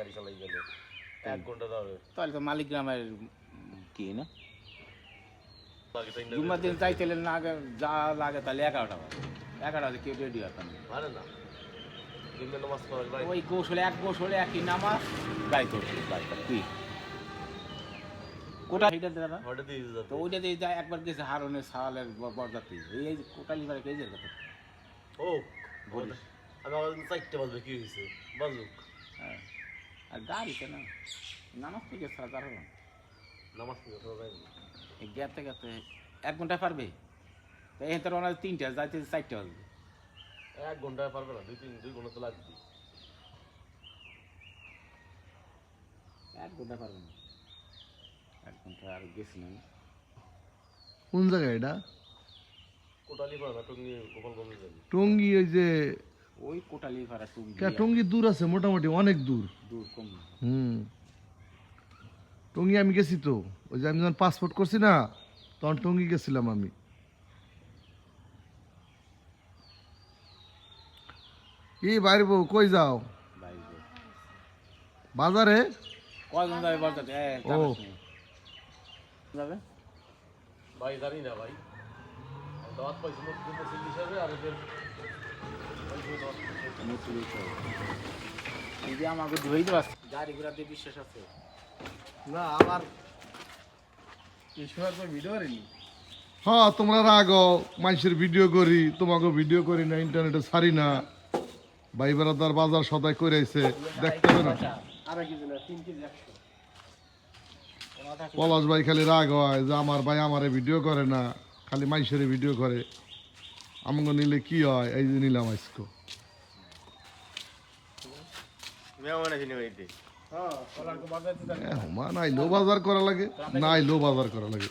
গাড়ি চালাই গেলে 1 ঘন্টা যাবে তাহলে তো মালিক গ্রামের কি না লাগে তাই না জুম্মার দিন যাইতে না আগে যা লাগে তাহলে 11টা বাজে 11টা বাজে কেউ রেডি হতাম না আরে না জুম্মা নামাজ পড়ার ভাই ওই গোসলে এক গোসলে একই নামাজ গাই তো কি কোটা হিটার দাদা হঠাৎ দিয়ে যেত তো ওইটা দিয়ে যায় একবার গেছে হারনের সালের বরযাত্রী এই কোটালি বারে কেজের কথা ও বলিস আমি আমার 4টা বাজবে কি হয়েছে বাজুক হ্যাঁ আর গাড়িতে না নামাজ তো গেছে তার নামাজ পড়তে যাবে না এই গেতে গেতে 1 ঘন্টা পারবে এই তোর ওনার 3টা যাইতে 4টা বাজবে 1 ঘন্টা পারবে না 2 ঘন্টা তো লাগবে 1 ঘন্টা পারবে না 1 ঘন্টা আর গেছি না কোন জায়গা এটা কোটালি পার না টঙ্গি গোপালগঞ্জ যাবে টঙ্গী ওই যে ওই কোটালি ভাড়া টুঙ্গি টঙ্গী দূর আছে মোটামুটি অনেক দূর দূর কম টঙ্গী আমি গেছি তো ওই যে আমি যখন পাসপোর্ট করছি না তখন টঙ্গী গেছিলাম আমি এই বাইরে বউ কই যাও বাইরে বাজারে কয়জন যাবে বলতে ও। যাবে ভাই জানি না ভাই দাওয়াত পাইছি মুসলিম হিসাবে আর এদের এই যে আমাকে ধুই দেওয়া গাড়ি ঘোড়াতে বিশ্বাস আছে না আমার এই সময় তো ভিডিও করিনি হ্যাঁ তোমরা রাগো মানুষের ভিডিও করি তোমাকে ভিডিও করি না ইন্টারনেটে ছাড়ি না ভাই বেড়াদার বাজার সদাই করে আইছে দেখতে হবে না আর কি দিলে 3 কেজি 100 পলাশ ভাই খালি রাগ হয় যে আমার ভাই আমারে ভিডিও করে না খালি মানুষের ভিডিও করে আমগো নিলে কি হয় এই যে নিলাম আজকে মেহমান আছে নিতে হ্যাঁ কলার কো বাজার নাই লো বাজার করা লাগে নাই লো বাজার করা লাগে